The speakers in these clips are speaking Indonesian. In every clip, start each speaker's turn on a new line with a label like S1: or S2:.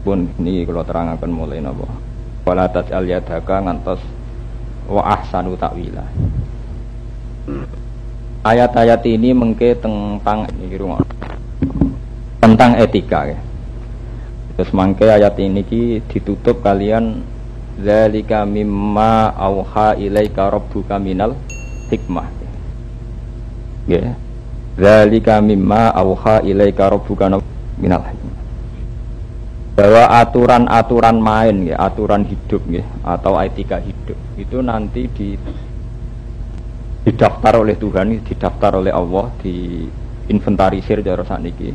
S1: pun niki kula terangaken mulai napa. Wala taj'al yadaka ngantos wa ahsanu ta'wila. Ayat-ayat ini mengke tentang etika ya. Terus mangke ayat ini ditutup kalian zalika mimma auha ilaika rabbuka minal hikmah. Ya. Zalika mimma auha ilaika rabbuka minal hikmah. Bahwa aturan-aturan main ya, aturan hidup ya, atau etika hidup itu nanti didaftar oleh Tuhan, didaftar oleh Allah, diinventarisir cara sakniki.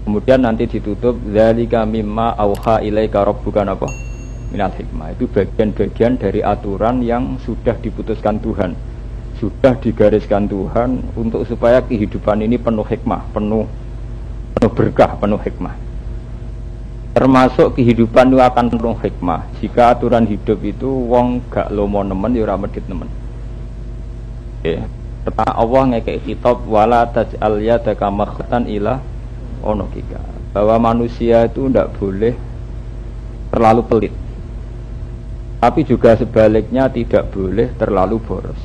S1: Kemudian nanti ditutup zalika mimma auha ilaika rabbuka minal hikmah. Itu bagian-bagian dari aturan yang sudah diputuskan Tuhan, sudah digariskan Tuhan untuk supaya kehidupan ini penuh hikmah, penuh berkah, penuh hikmah. Termasuk kehidupan itu akan penuh hikmah jika aturan hidup itu wong gak lomo nemen ya ora medhit nemen. Ya, pertama Allah ngekek kitab wala taj'al yadaka maghtan ila onokika, bahwa manusia itu tidak boleh terlalu pelit, tapi juga sebaliknya tidak boleh terlalu boros.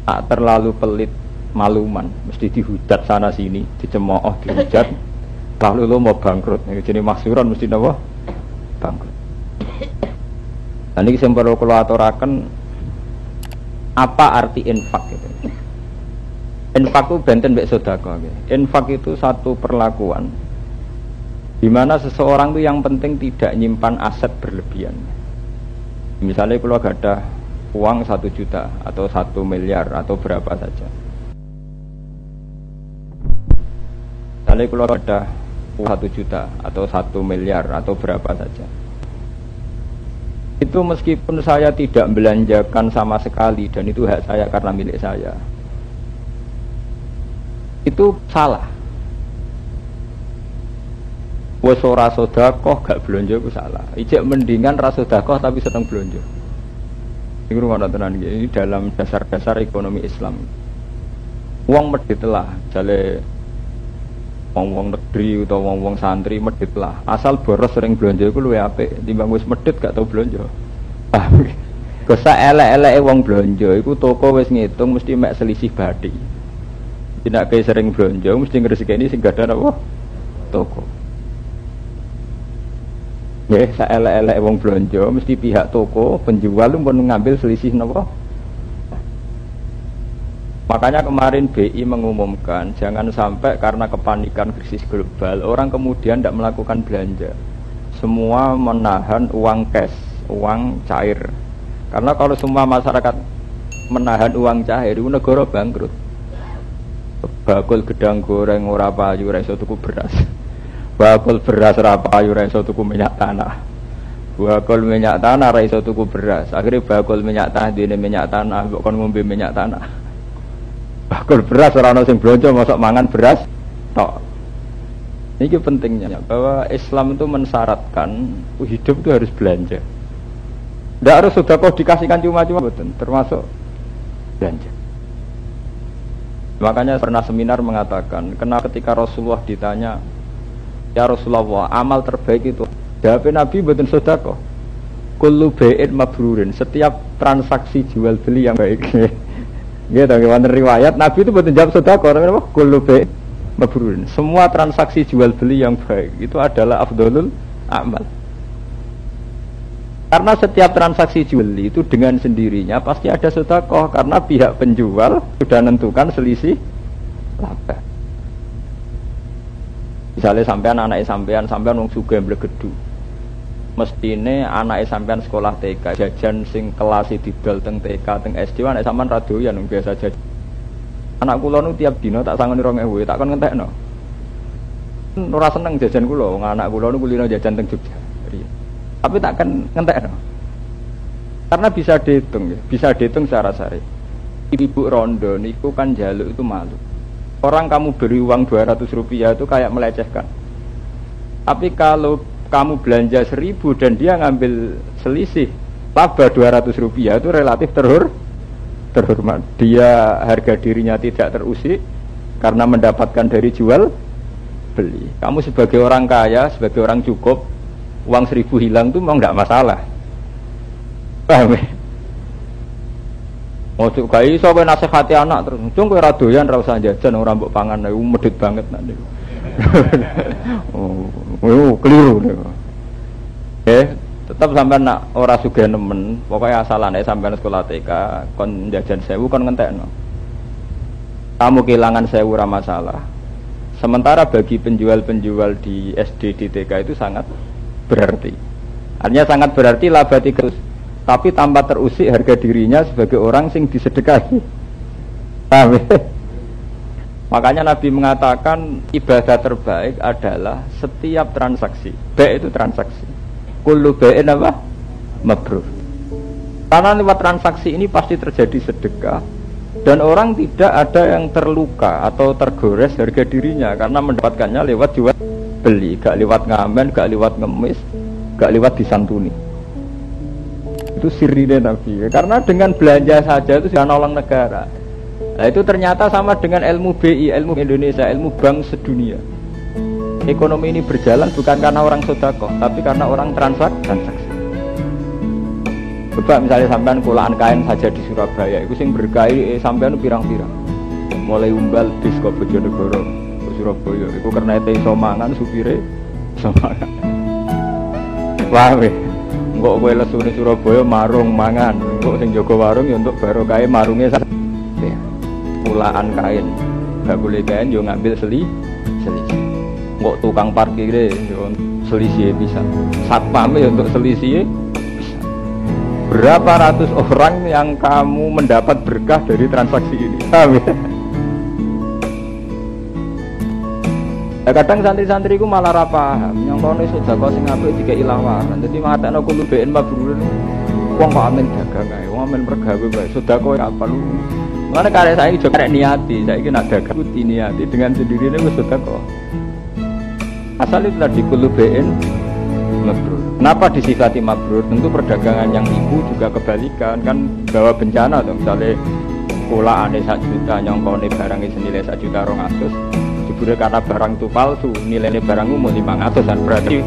S1: Tak terlalu pelit maluman, mesti dihujat sana sini, dicemooh, dihujat, lalu lo mau bangkrut. Jadi maksuran mesti apa? Bangkrut. Nanti saya perlu aturaken apa arti infak itu. Infak itu benten mbek sedekah. Infak itu satu perlakuan di mana seseorang itu yang penting tidak nyimpan aset berlebihan. Misalnya kalau ada uang 1 juta atau 1 miliar atau berapa saja. Misalnya kalau ada 1 juta atau 1 miliar atau berapa saja. Itu meskipun saya tidak belanjakan sama sekali dan itu hak saya karena milik saya, itu salah. Wes ora sedekah gak blonjo itu salah. Ijek mendingan ra sedekah tapi seneng blonjo. Iku ngono tenan iki. Ini dalam dasar-dasar ekonomi Islam. Wong medhit lah, jale wong-wong negeri utawa wong-wong santri medhit lah. Asal boros sering blonjo iku luwih apik timbang wis medhit gak tau blonjo. Paham? Gosa elek-eleke wong blonjo iku toko wis ngitung mesti mek selisih bathi. Tidak kayak sering blonjo mesti ngresikeni sing gak ada apa toko. Ya, saelek-elek wong blonjo mesti pihak toko penjual lu pun ngambil selisih napa. Makanya kemarin BI mengumumkan jangan sampai karena kepanikan krisis global orang kemudian tidak melakukan belanja. Semua menahan uang cash, uang cair. Karena kalau semua masyarakat menahan uang cair, itu negara bangkrut. Bakul gedang goreng ora payu ora iso tuku beras. Bakul beras ora payu ora iso tuku minyak tanah. Bakul minyak tanah ora iso tuku beras. Akhirnya bakul minyak tanah dene minyak tanah kok kon ngombe minyak tanah. Bakul beras ora ono sing blonjo mosok mangan beras tok. Ini pentingnya bahwa Islam itu mensyaratkan hidup itu harus belanja. Tidak harus sedekah dikasihkan cuma-cuma betul, termasuk belanja. Makanya pernah seminar mengatakan, kenapa ketika Rasulullah ditanya, ya Rasulullah, amal terbaik itu, jawab Nabi betul sedekah. Kullu bai'in mabrurin, setiap transaksi jual beli yang baik. Gitu, gimana riwayat Nabi itu betul jawab sedekah, namanya apa? Kullu bai'in mabrurin. Semua transaksi jual beli yang baik itu adalah afdhalul amal. Karena setiap transaksi jual beli itu dengan sendirinya pasti ada sedekah karena pihak penjual sudah menentukan selisih laba. Misalnya sampean wong sugih mblegedu. Mestine anake sampean sekolah TK jajan sing kelas didol teng TK teng SD anak sampean ra doyan biasa jajan. Anak kula nu tiap dina tak sangoni 2000 tak kon ngentekno. Ora seneng jajan kula, wong anak kula nu kulino jajan teng Jogja. Tapi takkan ngentek no. Karena bisa dihitung ya, bisa dihitung secara sari. Ibu rondo niku kan jaluk itu malu. Orang kamu beri uang 200 rupiah itu kayak melecehkan. Tapi kalau kamu belanja 1000 dan dia ngambil selisih laba 200 rupiah itu relatif terhormat. Dia harga dirinya tidak terusik karena mendapatkan dari jual beli. Kamu sebagai orang kaya, sebagai orang cukup uang 1.000 hilang tuh mau nggak masalah. Paham ya? Ojo gawe iso kowe nasihati anak terus. Cung kowe ra doyan ra usah jajan ora mbok pangan medhit banget nanti. Oh, keliru niku. Tetap sampean nak ora sugih nemen, pokoke asalane sampean sekolah TK kon jajan 1000 kon ngentekno. Kamu kehilangan 1000 ora masalah. Sementara bagi penjual-penjual di SD di TK itu sangat berarti. Artinya sangat berarti laba 300. Tapi tanpa terusik harga dirinya sebagai orang sing disedekahi. Paham ya? Makanya Nabi mengatakan ibadah terbaik adalah setiap transaksi. Baik itu transaksi. Kullu bai'in apa? Mabrur. Karena lewat transaksi ini pasti terjadi sedekah dan orang tidak ada yang terluka atau tergores harga dirinya karena mendapatkannya lewat jual beli, gak lewat ngamen, gak lewat ngemis, gak lewat disantuni. Itu sirine Nabi. Karena dengan belanja saja itu sudah nolong negara. Nah, itu ternyata sama dengan ilmu BI, ilmu Indonesia, ilmu bank sedunia. Ekonomi ini berjalan bukan karena orang sedekah, tapi karena orang transaksi. Coba misalnya sampean kulaan kain saja di Surabaya, itu sing berkahi sampean pirang-pirang. Mulai umbal bis ke Bojonegoro, ke Surabaya, itu karena itu iso mangan supire iso mangan. Wah, kok kowe lesune Surabaya marung mangan, kok sing jaga warung ya untuk barokah marunge ya. Kulaan kain, gak boleh kain yo ngambil selisih. Kok tukang parkir yo selisih bisa. Satpam ya untuk selisih bisa. Berapa ratus orang yang kamu mendapat berkah dari transaksi ini? Paham ya? Ya kadang santri-santri ku malah ra paham, nyongkone sedekah sing apik dikeki lawaran. Dadi matekno kulo BN mabrur. Wong kok amen dagang ae, wong amen pergawe bae. Sedekah apa lu? Mane karek saiki jo karek niati, saiki nak dagang ku niati dengan sendirinya wis sedekah. Asal itu tadi kulo BN mabrur. Kenapa disifati mabrur? Tentu perdagangan yang ibu juga kebalikan kan bawa bencana dong. Misalnya kulaane 1 juta nyongkone barangnya senilai 1,2 juta. Jebule karena barang itu palsu, nilainya barang umum 500 kan berarti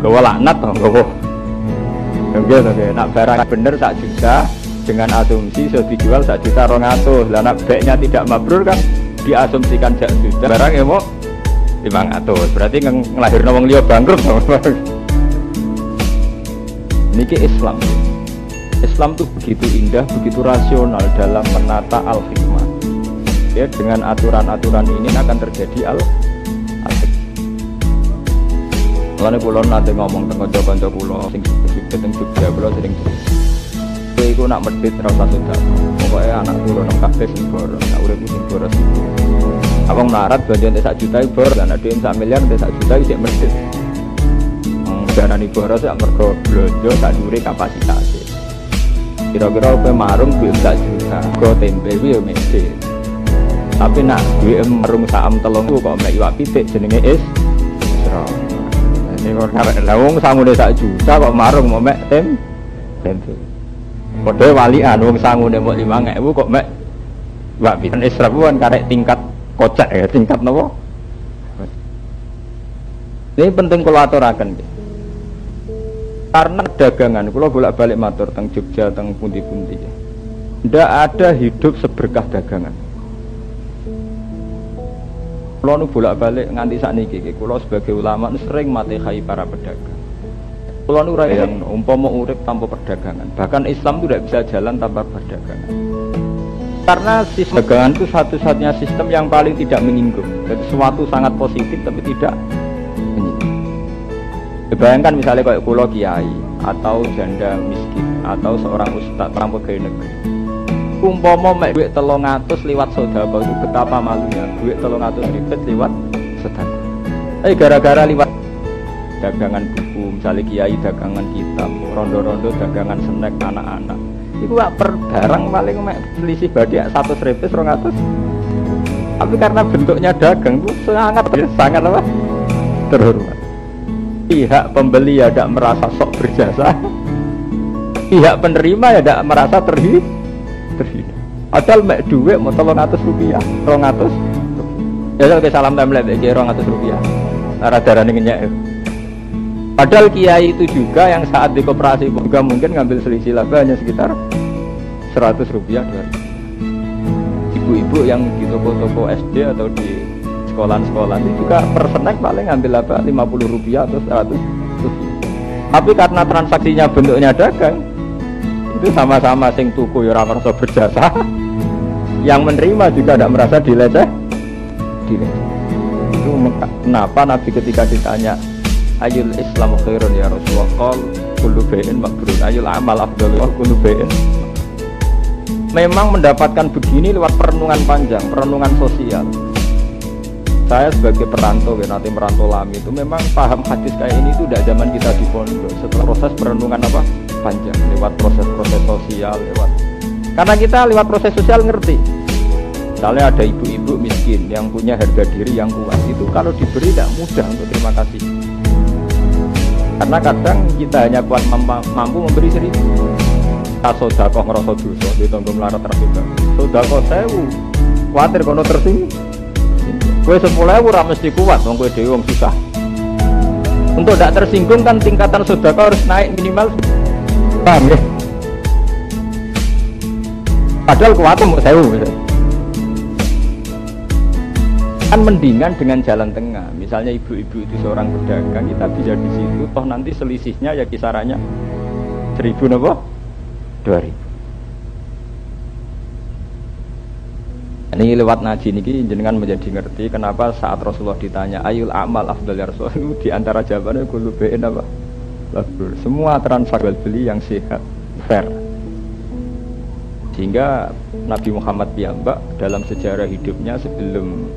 S1: gawa laknat toh, gawa. Nggih, nak barang bener 1 juta dengan asumsi sudah dijual 1,2 juta. Lah nak baiknya tidak mabrur kan diasumsikan 1 juta. Barang ya mau 500. Berarti ngelahirno wong liya bangkrut. Niki Islam. Islam tuh begitu indah, begitu rasional dalam menata al-hikmah. Ya, dengan aturan-aturan ini akan terjadi al-hikmah. Lalu pulau nanti ngomong tentang kanca-kanca pulau sing teng Jogja pulau sering kowe iku nak medhit ra usah sedekah. Pokoke anak turun nang kabeh sing boros, nak urip sing boros. Abang melarat bagian 1 juta bor dan ada yang 1 miliar 1 juta isih medhit. Darani boros sak mergo blonjo sak dhuwure kapasitas. Kira-kira kowe marung duit 1 juta, go tempe kuwi yo medhit. Tapi nak duit merung saam 3.000 kok mek iwak pitik jenenge Isra. Ini kok karek lawung sangune 1 juta kok marung mau mek tempe. Padha walian wong sangune mok 5.000 kok mek iwak pitik Isra kuwi karek tingkat kocak ya, tingkat napa? Ini penting kula aturaken. Karena dagangan kula bolak-balik matur teng Jogja teng pundi-pundi. Ndak ada hidup seberkah dagangan. Kula nu bolak-balik nganti sakniki iki kula sebagai ulama sering matehai para pedagang. Kula nu yang umpama urip tanpa perdagangan, bahkan Islam itu tidak bisa jalan tanpa perdagangan. Karena sistem dagangan itu satu-satunya sistem yang paling tidak menyinggung. Jadi sesuatu sangat positif tapi tidak menyinggung. Bayangkan misalnya kayak kula kiai atau janda miskin atau seorang ustadz orang pegawai negeri. Umpama mek duit 300 liwat sedekah itu betapa malunya. Duit 300.000 liwat sedekah. Gara-gara liwat dagangan buku, misalnya kiai dagangan kitab, rondo-rondo dagangan snack anak-anak. Iku per barang paling mek selisih badia 100.000 200. Tapi karena bentuknya dagang itu sangat apa? Terhormat. Pihak pembeli ya tidak merasa sok berjasa. Pihak penerima ya tidak merasa terhina. Padahal mek duit mau 300 rupiah, 200. Ya kalau salam template iki 200 rupiah. Ora darane ngenyek. Padahal kiai itu juga yang saat di koperasi juga mungkin ngambil selisih laba hanya sekitar 100 rupiah 200. Ibu-ibu yang di toko-toko SD atau di sekolah-sekolah itu juga per snack paling ngambil laba 50 rupiah atau 100 rupiah. Tapi karena transaksinya bentuknya dagang, itu sama-sama sing tuku ya ora merasa berjasa. Yang menerima juga tidak merasa dileceh. Itu kenapa Nabi ketika ditanya ayul Islam khairun ya Rasulullah qol kullu bai'in mabrur ayul amal afdhalu kullu bai'in. Memang mendapatkan begini lewat perenungan panjang, perenungan sosial. Saya sebagai perantau, nanti merantau lami itu memang paham hadis kayak ini itu tidak zaman kita di pondok. Setelah proses perenungan apa panjang, lewat proses-proses sosial, lewat. Karena kita lewat proses sosial ngerti. Misalnya ada ibu-ibu miskin yang punya harga diri yang kuat, itu kalau diberi tidak mudah untuk terima kasih. Karena kadang kita hanya kuat mampu memberi 1.000. Sodakoh ngerasa dosa, ditunggu melarat tersudah. Sodakoh 1.000, khawatir kono tersinggung. Kue 10.000 ora mesti kuat, wong kowe dhewe wong susah. Untuk tidak tersinggung kan tingkatan sodakoh harus naik minimal. Paham ya? Padahal kuatnya mau 1.000. Kan mendingan dengan jalan tengah. Misalnya ibu-ibu itu seorang pedagang, kita bisa di situ. Toh nanti selisihnya ya kisarannya 1.000 napa? 2.000. Ini lewat ngaji niki jenengan menjadi ngerti kenapa saat Rasulullah ditanya ayul amal afdal ya Rasulullah, itu di antara jawabannya kullu bai'in apa? Mabrur. Semua transaksi jual beli yang sehat, fair. Sehingga Nabi Muhammad piyambak dalam sejarah hidupnya sebelum